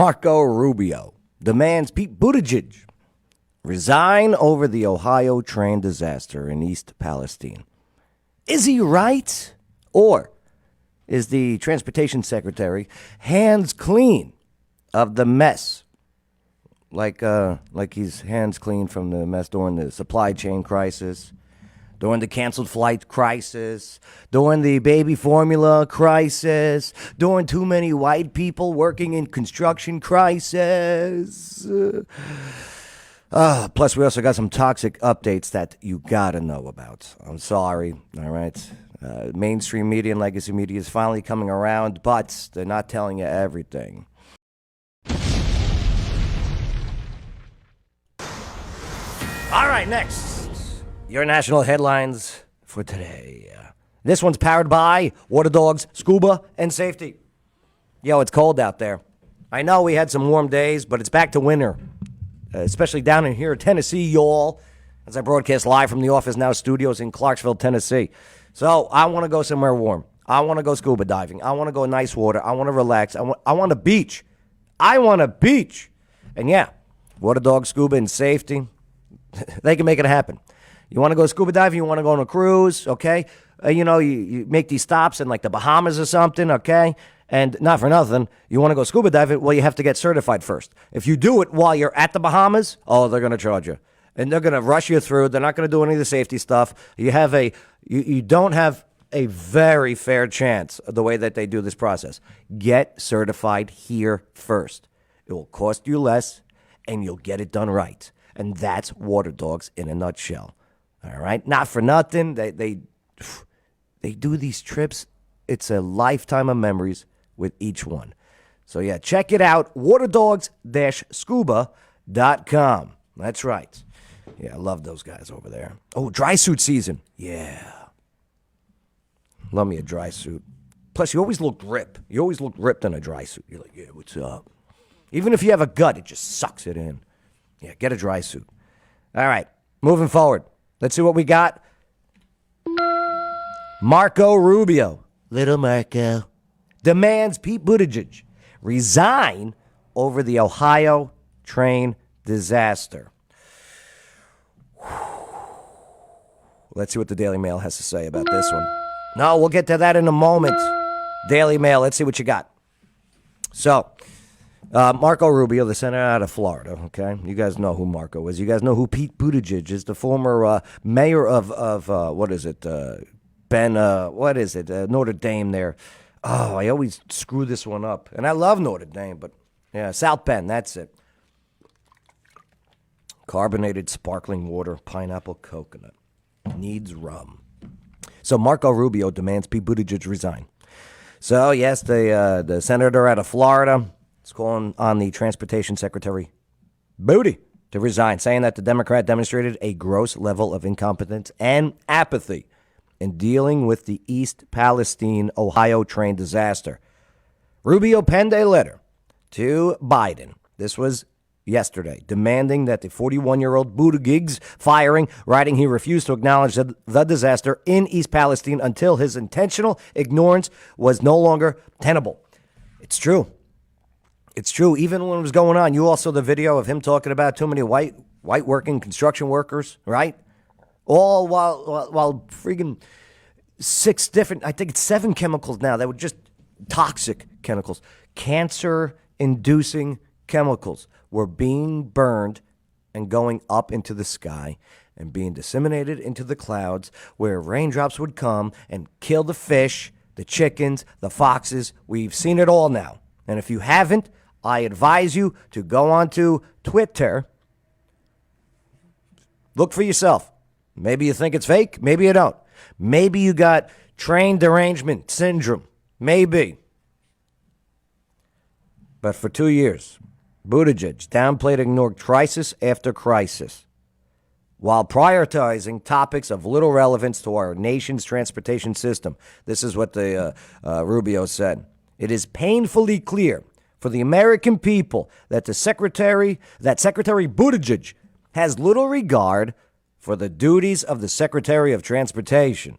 Marco Rubio demands Pete Buttigieg resign over the Ohio train disaster in East Palestine. Is he right? Or is the transportation secretary hands clean of the mess? Like he's hands clean from the mess during the supply chain crisis, during the canceled flight crisis, during the baby formula crisis, during too many white people working in construction crisis. Plus, we also got some toxic updates that you gotta know about. I'm sorry, all right? Mainstream media and legacy media is finally coming around, but they're not telling you everything. All right, next, your national headlines for today. This one's powered by Water Dogs, Scuba, and Safety. Yo, it's cold out there. I know we had some warm days, but it's back to winter, especially down in here, Tennessee, y'all, as I broadcast live from the Office Now studios in Clarksville, Tennessee. So I want to go somewhere warm. I want to go scuba diving. I want to go nice water. I want to relax. I want a beach. I want a beach. And yeah, Water Dogs, Scuba, and Safety, they can make it happen. You want to go scuba diving? You want to go on a cruise? Okay. You make these stops in like the Bahamas or something. Okay. And not for nothing, you want to go scuba diving? Well, you have to get certified first. If you do it while you're at the Bahamas, they're going to charge you. And they're going to rush you through. They're not going to do any of the safety stuff. You don't have a very fair chance of the way that they do this process. Get certified here first. It will cost you less, and you'll get it done right. And that's Water Dogs in a nutshell. All right? Not for nothing. They do these trips. It's a lifetime of memories with each one. So, yeah, check it out. waterdogs-scuba.com. That's right. Yeah, I love those guys over there. Oh, dry suit season. Yeah. Love me a dry suit. Plus, you always look ripped. You always look ripped in a dry suit. You're like, yeah, what's up? Even if you have a gut, it just sucks it in. Yeah, get a dry suit. All right, moving forward. Let's see what we got. Marco Rubio, little Marco, demands Pete Buttigieg resign over the Ohio train disaster. Let's see what the Daily Mail has to say about this one. No, we'll get to that in a moment. Daily Mail, let's see what you got. So, Marco Rubio, the senator out of Florida, okay? You guys know who Marco is. You guys know who Pete Buttigieg is, the former mayor of Notre Dame there. Oh, I always screw this one up. And I love Notre Dame, but yeah, South Bend, that's it. Carbonated sparkling water, pineapple coconut. Needs rum. So Marco Rubio demands Pete Buttigieg resign. So, yes, the senator out of Florida is calling on the transportation secretary, Booty, to resign, saying that the Democrat demonstrated a gross level of incompetence and apathy in dealing with the East Palestine, Ohio train disaster. Rubio penned a letter to Biden. This was yesterday, demanding that the 41-year-old Buttigieg's firing, writing he refused to acknowledge the disaster in East Palestine until his intentional ignorance was no longer tenable. It's true. It's true. Even when it was going on, you all saw the video of him talking about too many white working construction workers, right? All while freaking 6 different, I think it's 7 chemicals now that were just toxic chemicals, cancer-inducing chemicals were being burned and going up into the sky and being disseminated into the clouds where raindrops would come and kill the fish, the chickens, the foxes. We've seen it all now. And if you haven't, I advise you to go onto Twitter. Look for yourself. Maybe you think it's fake. Maybe you don't. Maybe you got train derangement syndrome. Maybe. But for 2 years, Buttigieg downplayed and ignored crisis after crisis while prioritizing topics of little relevance to our nation's transportation system. This is what the Rubio said. It is painfully clear for the American people that Secretary Buttigieg has little regard for the duties of the Secretary of Transportation.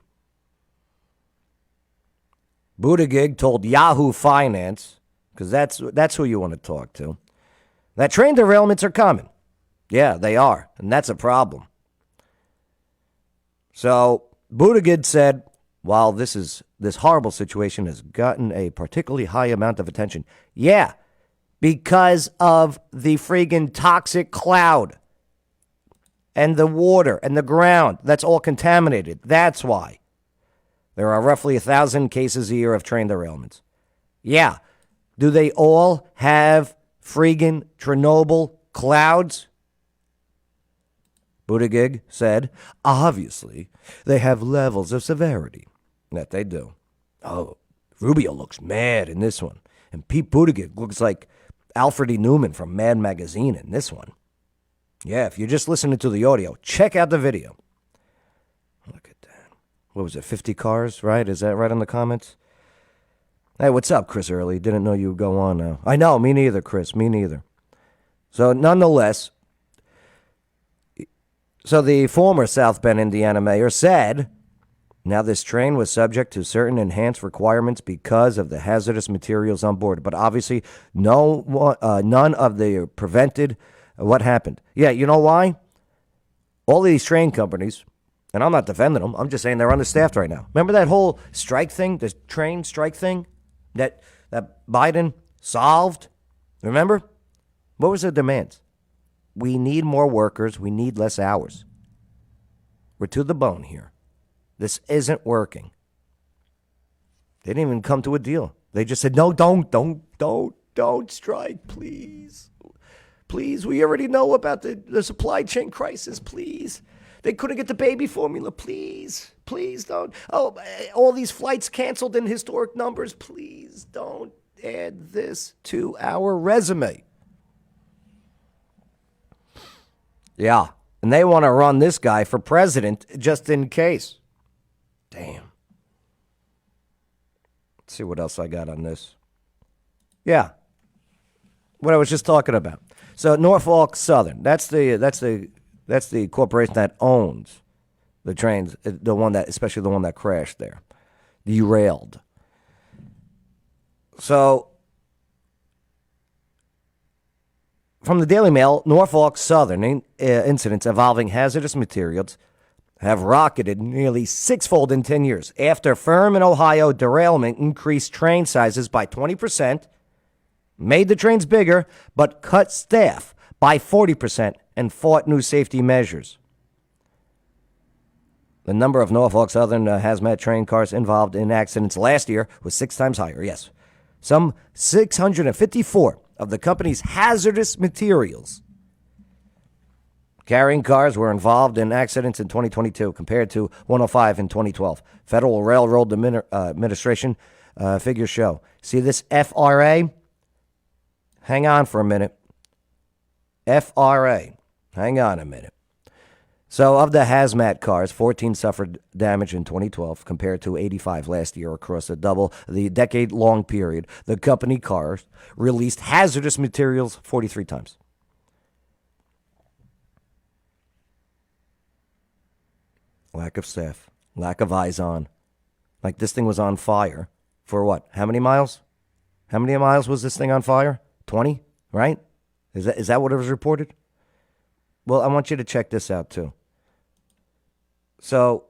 Buttigieg told Yahoo Finance because that's who you want to talk to. That train derailments are common. Yeah, they are, and that's a problem. So Buttigieg said, while this horrible situation has gotten a particularly high amount of attention, yeah, because of the friggin' toxic cloud and the water and the ground, that's all contaminated. That's why. There are roughly 1,000 cases a year of train derailments. Yeah. Do they all have friggin' Chernobyl clouds? Buttigieg said, obviously, they have levels of severity. That they do. Oh, Rubio looks mad in this one. And Pete Buttigieg looks like Alfred E. Newman from Mad Magazine in this one. Yeah, if you're just listening to the audio, check out the video. Look at that. What was it, 50 cars, right? Is that right in the comments? Hey, what's up, Chris Early? Didn't know you would go on now. I know, me neither, Chris, me neither. So, nonetheless, the former South Bend, Indiana mayor said, now this train was subject to certain enhanced requirements because of the hazardous materials on board. But obviously, none of the prevented what happened. Yeah, you know why? All these train companies, and I'm not defending them, I'm just saying they're understaffed right now. Remember that whole strike thing, the train strike thing that Biden solved? Remember? What was the demands? We need more workers. We need less hours. We're to the bone here. This isn't working. They didn't even come to a deal. They just said, no, don't strike, please. Please, we already know about the supply chain crisis, please. They couldn't get the baby formula, please. Please don't. Oh, all these flights canceled in historic numbers, please don't add this to our resume. Yeah, and they want to run this guy for president just in case. Damn. Let's see what else I got on this. Yeah. What I was just talking about. So Norfolk Southern, that's the corporation that owns the trains, especially the one that crashed there, derailed. So from the Daily Mail, Norfolk Southern incidents involving hazardous materials have rocketed nearly sixfold in 10 years after firm in Ohio derailment increased train sizes by 20%, made the trains bigger, but cut staff by 40% and fought new safety measures. The number of Norfolk Southern hazmat train cars involved in accidents last year was 6 times higher, yes. Some 654 of the company's hazardous materials carrying cars were involved in accidents in 2022 compared to 105 in 2012. Federal Railroad Administration figures show. See this FRA? Hang on for a minute. FRA. Hang on a minute. So of the hazmat cars, 14 suffered damage in 2012 compared to 85 last year across the decade-long period. The company cars released hazardous materials 43 times. Lack of staff, lack of eyes on. Like this thing was on fire for what? How many miles? How many miles was this thing on fire? 20, right? Is that what it was reported? Well, I want you to check this out too. So,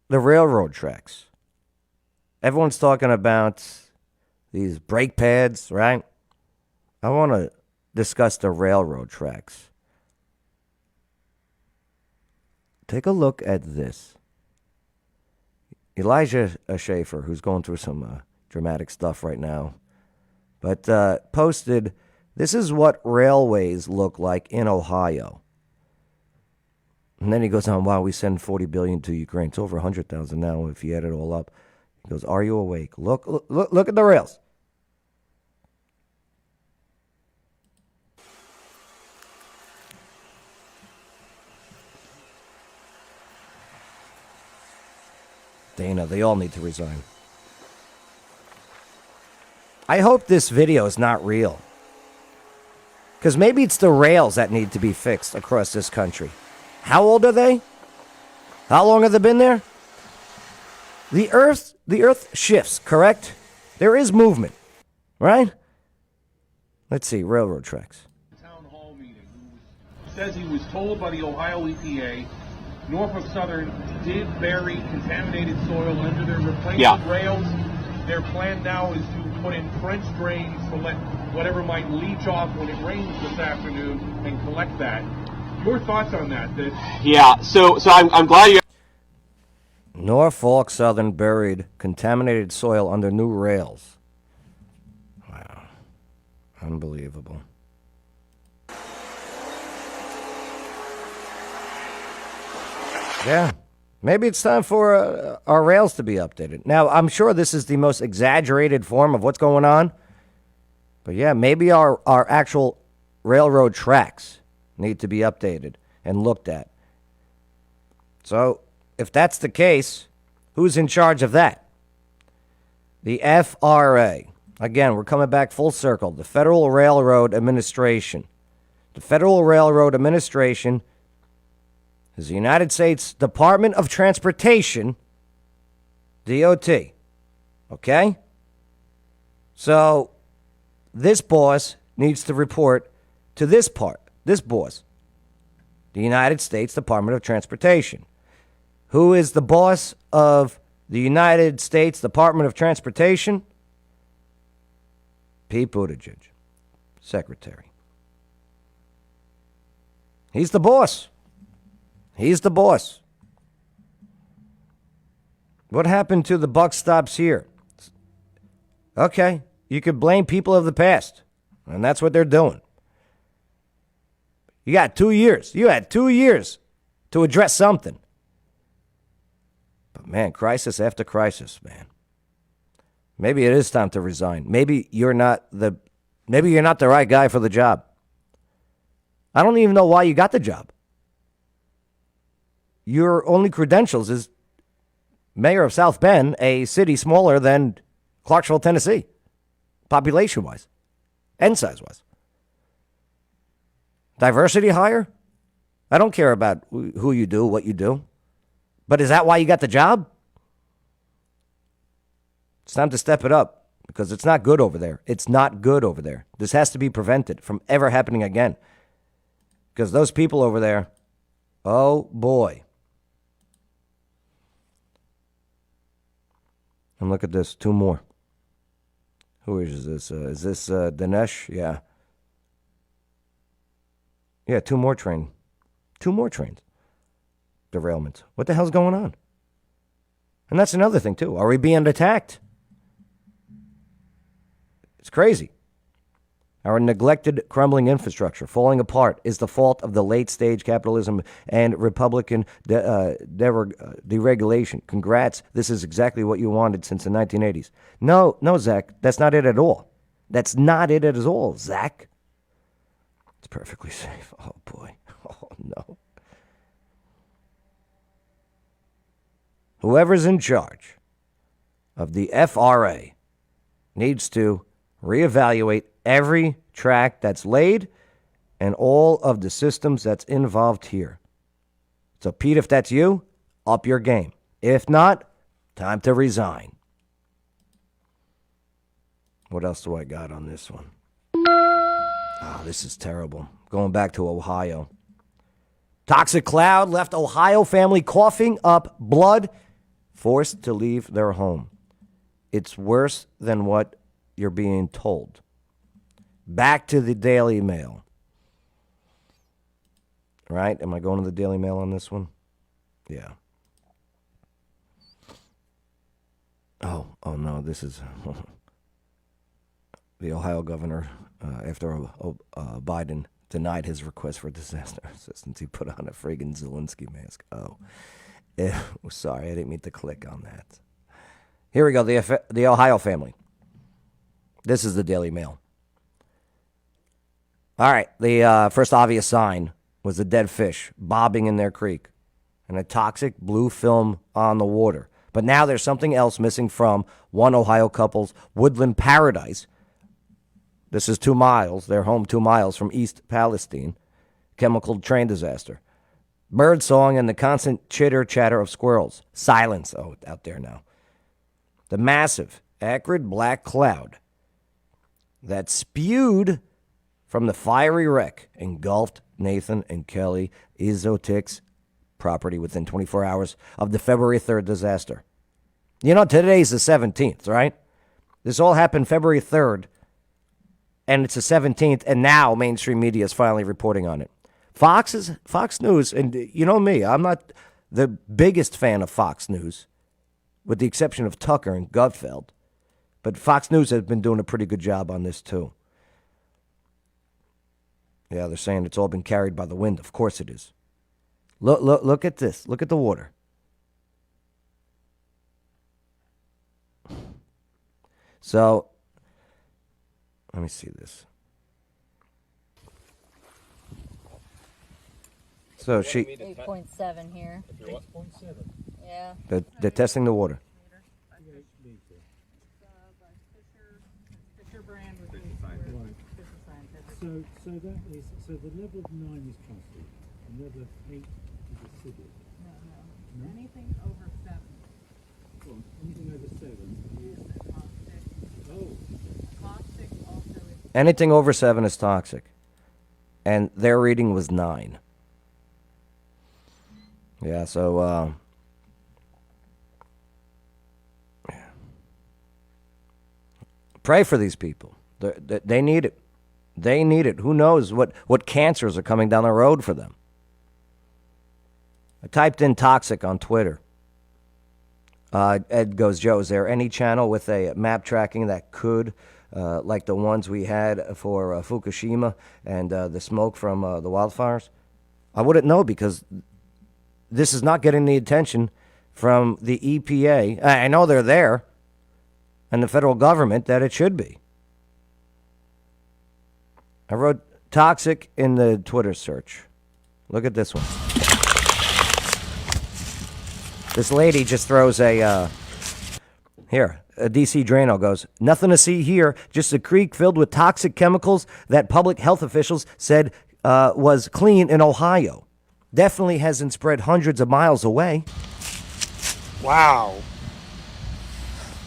the railroad tracks. Everyone's talking about these brake pads, right? I want to discuss the railroad tracks. Take a look at this. Elijah Schaefer, who's going through some dramatic stuff right now, but posted, this is what railways look like in Ohio. And then he goes on, wow, we send $40 billion to Ukraine. It's over 100,000 now if you add it all up. He goes, are you awake? Look at the rails. Dana, they all need to resign. I hope this video is not real. Because maybe it's the rails that need to be fixed across this country. How old are they? How long have they been there? The earth shifts, correct? There is movement. Right? Let's see, railroad tracks. Town hall meeting. Who says he was told by the Ohio EPA Norfolk Southern did bury contaminated soil under their replacement rails. Their plan now is to put in French drains to let whatever might leach off when it rains this afternoon and collect that. Your thoughts on that? So I'm glad you. Norfolk Southern buried contaminated soil under new rails. Wow. Unbelievable. Yeah. Maybe it's time for our rails to be updated. Now, I'm sure this is the most exaggerated form of what's going on. But yeah, maybe our actual railroad tracks need to be updated and looked at. So, if that's the case, who's in charge of that? The FRA. Again, we're coming back full circle. The Federal Railroad Administration. The Federal Railroad Administration is the United States Department of Transportation, DOT. Okay? So, this boss needs to report to this boss, the United States Department of Transportation. Who is the boss of the United States Department of Transportation? Pete Buttigieg, Secretary. He's the boss. He's the boss. What happened to the buck stops here? Okay, you could blame people of the past, and that's what they're doing. You got 2 years. You had 2 years to address something. But man, crisis after crisis, man. Maybe it is time to resign. Maybe you're not the right guy for the job. I don't even know why you got the job. Your only credentials is mayor of South Bend, a city smaller than Clarksville, Tennessee, population-wise and size-wise. Diversity hire? I don't care about who you do, what you do. But is that why you got the job? It's time to step it up because it's not good over there. It's not good over there. This has to be prevented from ever happening again. Because those people over there, oh boy. And look at this, 2 more. Who is this? Is this Dinesh? Yeah. Yeah, 2 more trains. 2 more trains. Derailments. What the hell's going on? And that's another thing, too. Are we being attacked? It's crazy. Our neglected, crumbling infrastructure, falling apart, is the fault of the late-stage capitalism and Republican deregulation. Congrats. This is exactly what you wanted since the 1980s. No, Zach. That's not it at all. That's not it at all, Zach. It's perfectly safe. Oh, boy. Oh, no. Whoever's in charge of the FRA needs to reevaluate every track that's laid and all of the systems that's involved here. So, Pete, if that's you, up your game. If not, time to resign. What else do I got on this one? This is terrible. Going back to Ohio. Toxic cloud left Ohio family coughing up blood, forced to leave their home. It's worse than what you're being told. Back to the Daily Mail. Right? Am I going to the Daily Mail on this one? Yeah. Oh no, this is the Ohio governor, after Biden denied his request for disaster assistance, he put on a friggin' Zelensky mask. Sorry, I didn't mean to click on that. Here we go, the Ohio family. This is the Daily Mail. All right, the first obvious sign was a dead fish bobbing in their creek and a toxic blue film on the water. But now there's something else missing from one Ohio couple's woodland paradise. This is 2 miles, their home 2 miles from East Palestine. Chemical train disaster. Bird song and the constant chitter-chatter of squirrels. Silence out there now. The massive, acrid black cloud that spewed from the fiery wreck engulfed Nathan and Kelly Izotik's property within 24 hours of the February 3rd disaster. You know, today's the 17th, right? This all happened February 3rd, and it's the 17th, and now mainstream media is finally reporting on it. Fox News, and you know me, I'm not the biggest fan of Fox News, with the exception of Tucker and Gutfeld, but Fox News has been doing a pretty good job on this too. Yeah, they're saying it's all been carried by the wind. Of course it is. Look at this. Look at the water. So, let me see this. So she 8.7 here. 8.7. Yeah. they're testing the water. So the level of 9 is trusted, and level of 8 is acidic. No. Anything over 7 Well, anything over 7 is toxic. Oh. Caustic also is. Anything over 7 is toxic. And their reading was 9. Yeah, so, pray for these people. They need it. They need it. Who knows what cancers are coming down the road for them. I typed in toxic on Twitter. Ed goes, Joe, is there any channel with a map tracking that could, like the ones we had for Fukushima and the smoke from the wildfires? I wouldn't know because this is not getting the attention from the EPA. I know they're there, and the federal government, that it should be. I wrote toxic in the Twitter search. Look at this one. This lady just throws a DC Drano goes, nothing to see here, just a creek filled with toxic chemicals that public health officials said was clean in Ohio. Definitely hasn't spread hundreds of miles away. Wow.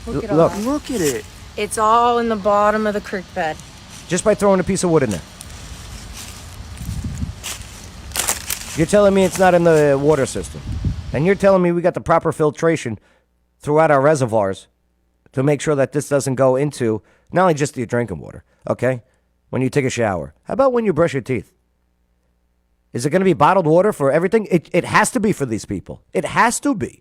Look at all that. Look at it. It's all in the bottom of the creek bed. Just by throwing a piece of wood in there. You're telling me it's not in the water system. And you're telling me we got the proper filtration throughout our reservoirs to make sure that this doesn't go into not only just your drinking water, okay? When you take a shower. How about when you brush your teeth? Is it going to be bottled water for everything? It has to be for these people. It has to be.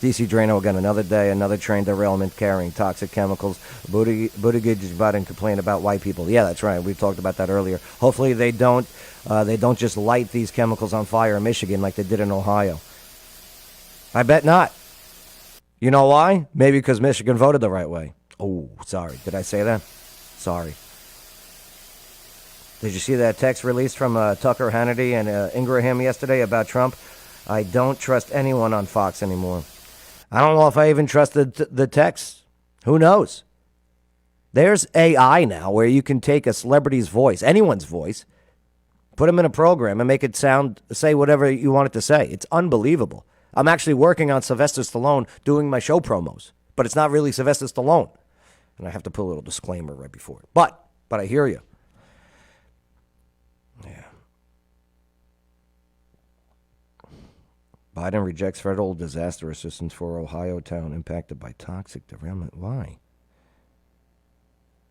DC Drano again, another day, another train derailment carrying toxic chemicals. Buttigieg is about to complain about white people. Yeah, that's right. We talked about that earlier. Hopefully they don't just light these chemicals on fire in Michigan like they did in Ohio. I bet not. You know why? Maybe because Michigan voted the right way. Oh, sorry. Did I say that? Sorry. Did you see that text released from Tucker, Hannity, and Ingraham yesterday about Trump? I don't trust anyone on Fox anymore. I don't know if I even trusted the text. Who knows? There's AI now where you can take a celebrity's voice, anyone's voice, put them in a program and make it say whatever you want it to say. It's unbelievable. I'm actually working on Sylvester Stallone doing my show promos, but it's not really Sylvester Stallone. And I have to put a little disclaimer right before it. But I hear you. Yeah. Biden rejects federal disaster assistance for Ohio town impacted by toxic derailment. Why?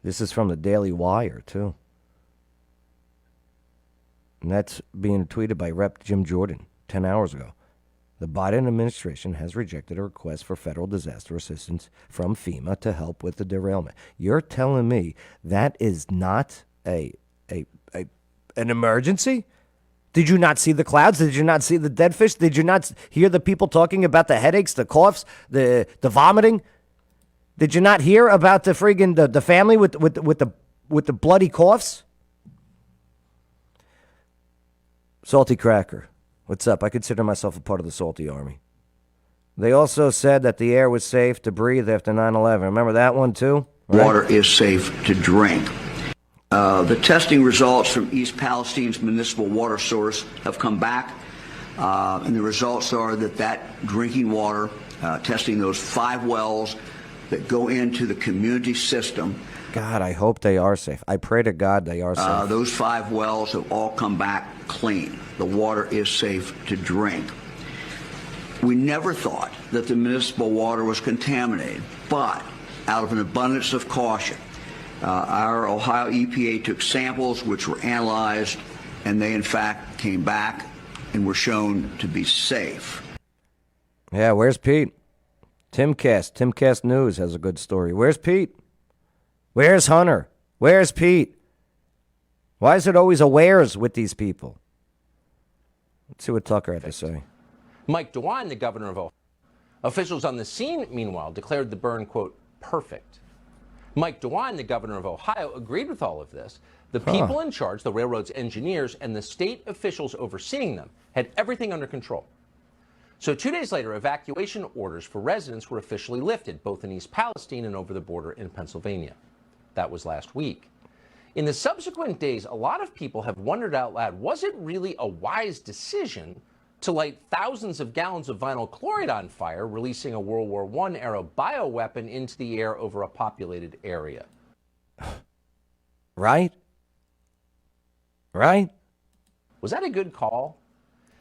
This is from the Daily Wire, too. And that's being tweeted by Rep. Jim Jordan 10 hours ago. The Biden administration has rejected a request for federal disaster assistance from FEMA to help with the derailment. You're telling me that is not an emergency? Did you not see the clouds? Did you not see the dead fish? Did you not hear the people talking about the headaches, the coughs, the vomiting? Did you not hear about the friggin' the family with the bloody coughs? Salty Cracker, what's up? I consider myself a part of the Salty Army. They also said that the air was safe to breathe after 9/11. Remember that one too? Right? Water is safe to drink. The testing results from East Palestine's municipal water source have come back, and the results are that drinking water testing those 5 wells that go into the community system. God, I hope they are safe. I pray to God they are safe. Those 5 wells have all come back clean. The water is safe to drink. We never thought that the municipal water was contaminated, but out of an abundance of caution, our Ohio EPA took samples which were analyzed, and they in fact came back and were shown to be safe. Yeah, where's Pete? Timcast News has a good story. Where's Pete? Where's Hunter? Where's Pete? Why is it always a where's with these people? Let's see what Tucker had to say. Mike DeWine, the governor of Ohio. Officials on the scene, meanwhile, declared the burn, quote, perfect. Mike DeWine, the governor of Ohio, agreed with all of this. The people in charge, the railroad's engineers, and the state officials overseeing them had everything under control. So 2 days later, evacuation orders for residents were officially lifted, both in East Palestine and over the border in Pennsylvania. That was last week. In the subsequent days, a lot of people have wondered out loud, was it really a wise decision to light thousands of gallons of vinyl chloride on fire, releasing a World War I-era bioweapon into the air over a populated area? Right? Right? Was that a good call?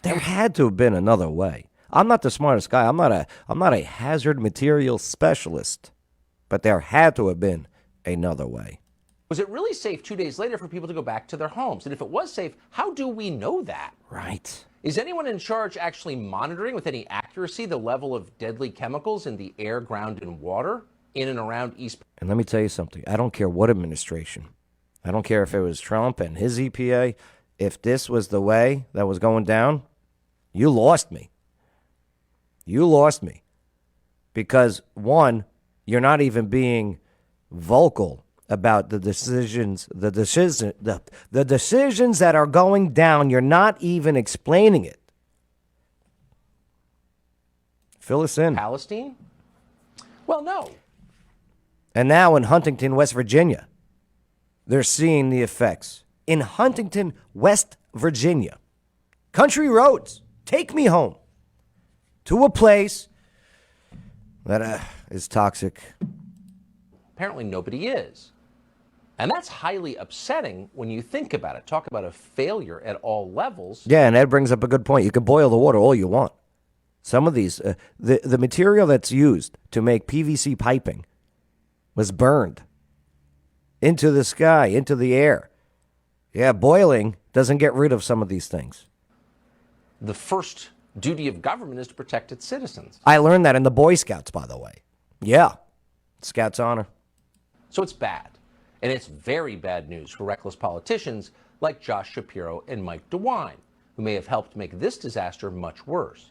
There had to have been another way. I'm not the smartest guy. I'm not a hazard material specialist. But there had to have been another way. Was it really safe 2 days later for people to go back to their homes? And if it was safe, how do we know that? Right. Is anyone in charge actually monitoring with any accuracy the level of deadly chemicals in the air, ground, and water in and around East? And let me tell you something. I don't care what administration. I don't care if it was Trump and his EPA. If this was the way that was going down, you lost me. You lost me. Because, one, you're not even being vocal about the decisions that are going down. You're not even explaining it. Fill us in. Palestine? Well, no. And now in Huntington, West Virginia, they're seeing the effects. In Huntington, West Virginia, country roads, take me home to a place that is toxic. Apparently nobody is. And that's highly upsetting when you think about it. Talk about a failure at all levels. Yeah, and Ed brings up a good point. You can boil the water all you want. Some of these, the material that's used to make PVC piping was burned into the sky, into the air. Yeah, boiling doesn't get rid of some of these things. The first duty of government is to protect its citizens. I learned that in the Boy Scouts, by the way. Yeah, Scouts honor. So it's bad. And it's very bad news for reckless politicians like Josh Shapiro and Mike DeWine, who may have helped make this disaster much worse.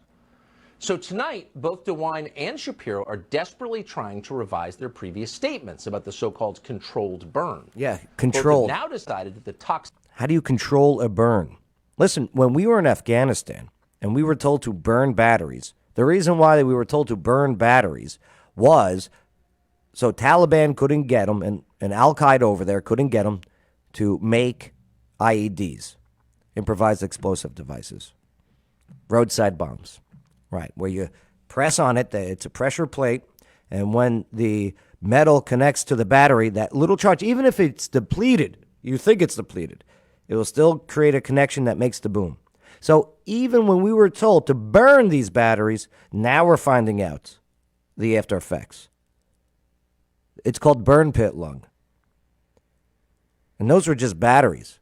So tonight, both DeWine and Shapiro are desperately trying to revise their previous statements about the so-called controlled burn. Yeah, controlled. Both have now decided that the toxic... How do you control a burn? Listen, when we were in Afghanistan and we were told to burn batteries, the reason why we were told to burn batteries was so Taliban couldn't get them and Al-Qaeda over there couldn't get them to make IEDs, improvised explosive devices, roadside bombs. Right, where you press on it, it's a pressure plate, and when the metal connects to the battery, that little charge, even if it's depleted, you think it's depleted, it will still create a connection that makes the boom. So even when we were told to burn these batteries, now we're finding out the after effects. It's called burn pit lung. And those were just batteries.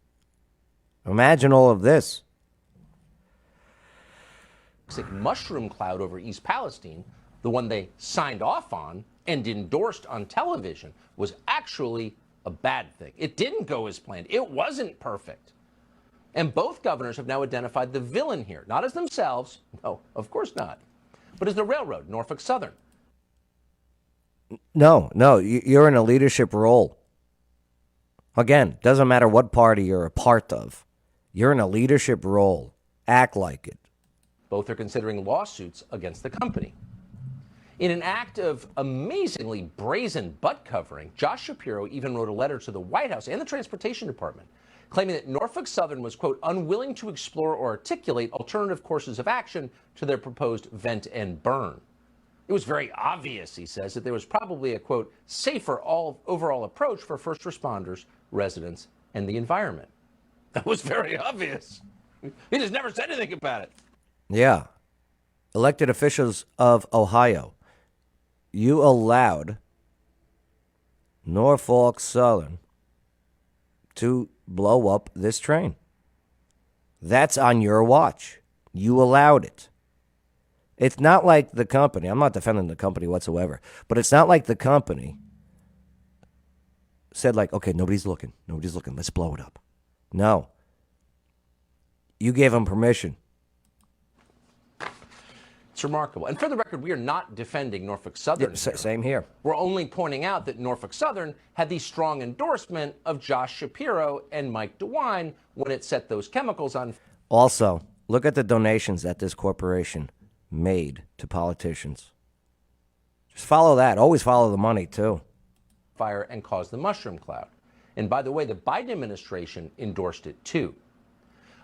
Imagine all of this. Mushroom cloud over East Palestine, the one they signed off on and endorsed on television, was actually a bad thing. It didn't go as planned. It wasn't perfect. And both governors have now identified the villain here, not as themselves, no, of course not, but as the railroad, Norfolk Southern. No, you're in a leadership role. Again, doesn't matter what party you're a part of. You're in a leadership role. Act like it. Both are considering lawsuits against the company. In an act of amazingly brazen butt covering, Josh Shapiro even wrote a letter to the White House and the Transportation Department, claiming that Norfolk Southern was, quote, unwilling to explore or articulate alternative courses of action to their proposed vent and burn. It was very obvious, he says, that there was probably a, quote, safer overall approach for first responders, residents, and the environment. That was very obvious. He just never said anything about it. Yeah. Elected officials of Ohio, you allowed Norfolk Southern to blow up this train. That's on your watch. You allowed it. It's not like the company, I'm not defending the company whatsoever, but it's not like the company said like, okay, nobody's looking, let's blow it up. No. You gave them permission. It's remarkable. And for the record, we are not defending Norfolk Southern. Yeah, same here. We're only pointing out that Norfolk Southern had the strong endorsement of Josh Shapiro and Mike DeWine when it set those chemicals on. Also, look at the donations that this corporation made to politicians. Just follow that. Always follow the money, too. Fire and caused the mushroom cloud. And by the way, the Biden administration endorsed it, too.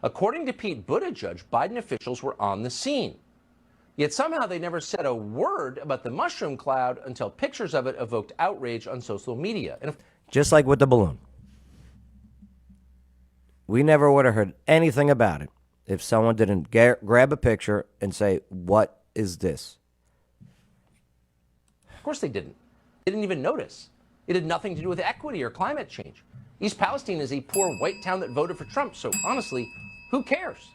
According to Pete Buttigieg, Biden officials were on the scene. Yet somehow they never said a word about the mushroom cloud until pictures of it evoked outrage on social media. And just like with the balloon. We never would have heard anything about it if someone didn't grab a picture and say, what is this? Of course they didn't. They didn't even notice. It had nothing to do with equity or climate change. East Palestine is a poor white town that voted for Trump, so honestly, who cares?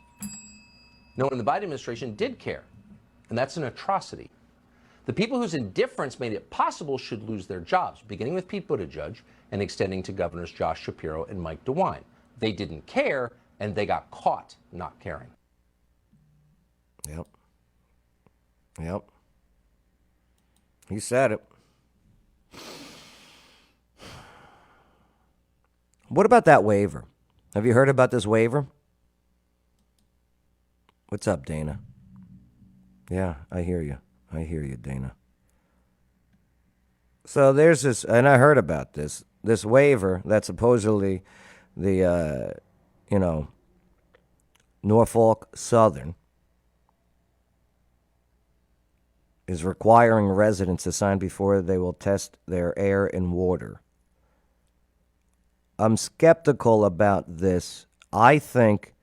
No one in the Biden administration did care, and that's an atrocity. The people whose indifference made it possible should lose their jobs, beginning with Pete Buttigieg and extending to Governors Josh Shapiro and Mike DeWine. They didn't care, and they got caught not caring. Yep. He said it. What about that waiver? Have you heard about this waiver? What's up, Dana? Yeah, I hear you, Dana. So there's this, and I heard about this waiver that supposedly the, Norfolk Southern is requiring residents to sign before they will test their air and water. I'm skeptical about this. I think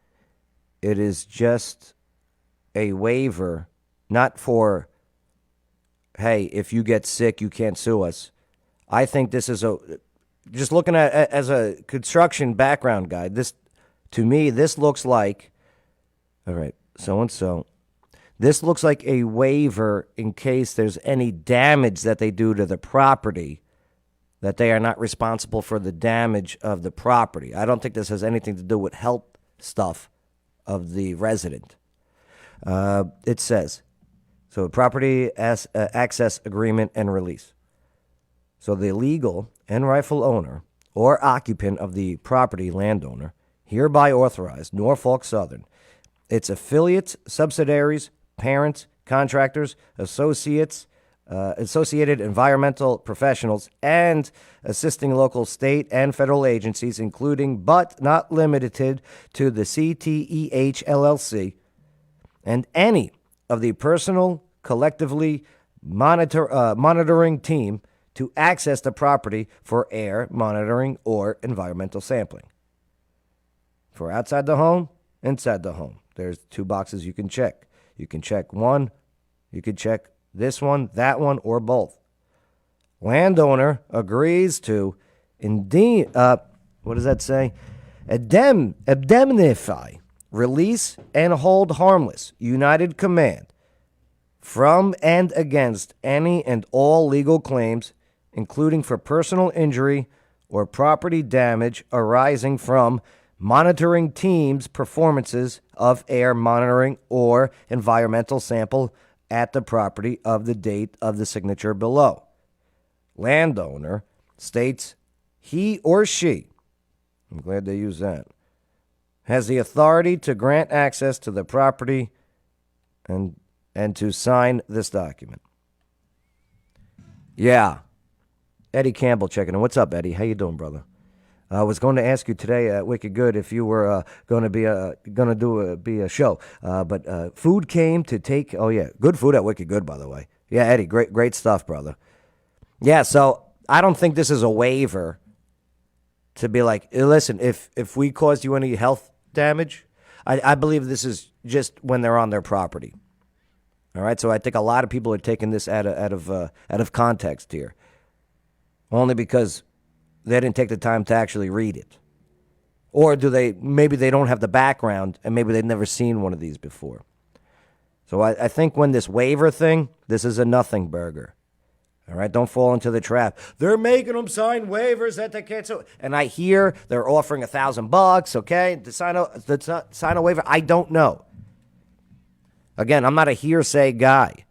it is just a waiver, not for, hey, if you get sick, you can't sue us. I think this is just looking at as a construction background guy, this, to me, this looks like, all right, so-and-so, this looks like a waiver in case there's any damage that they do to the property, that they are not responsible for the damage of the property. I don't think this has anything to do with health stuff of the resident. It says, so property access agreement and release. So the legal and rightful owner or occupant of the property, landowner, hereby authorized Norfolk Southern, its affiliates, subsidiaries, parents, contractors, associated environmental professionals, and assisting local state and federal agencies, including but not limited to the CTEH LLC and any of the personal collectively monitoring team to access the property for air monitoring or environmental sampling. For outside the home, inside the home, there's 2 boxes you can check. You can check one, you can check this one, that one, or both. Landowner agrees to what does that say? Indemnify, release, and hold harmless, united command, from and against any and all legal claims, including for personal injury or property damage arising from monitoring teams' performances of air monitoring or environmental sample at the property of the date of the signature below. Landowner states he or she, I'm glad they use that, has the authority to grant access to the property and to sign this document. Yeah. Eddie Campbell checking in. What's up, Eddie? How you doing, brother? I was going to ask you today at Wicked Good if you were going to be a show, but food came to take. Oh yeah, good food at Wicked Good, by the way. Yeah, Eddie, great stuff, brother. Yeah, so I don't think this is a waiver to be like, listen, if we caused you any health damage, I believe this is just when they're on their property. All right, so I think a lot of people are taking this out of context here, only because they didn't take the time to actually read it. Or maybe they don't have the background, and maybe they've never seen one of these before. So I think when this waiver thing, this is a nothing burger. All right, don't fall into the trap. They're making them sign waivers that they can't. And I hear they're offering $1,000, okay, to sign a waiver. I don't know. Again, I'm not a hearsay guy.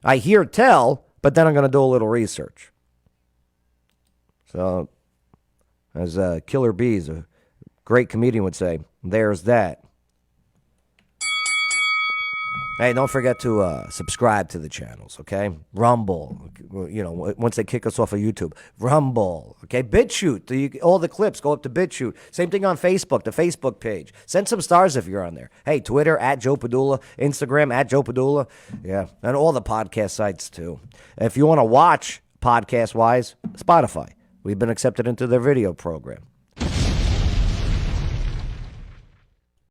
I hear tell, but then I'm going to do a little research. So, as Killer Bees, a great comedian, would say, there's that. Hey, don't forget to subscribe to the channels, okay? Rumble, once they kick us off of YouTube. Rumble, okay? BitChute, all the clips go up to BitChute. Same thing on Facebook, the Facebook page. Send some stars if you're on there. Hey, Twitter, @JoePadula. Instagram, @JoePadula. Yeah, and all the podcast sites, too. If you want to watch podcast-wise, Spotify. We've been accepted into their video program.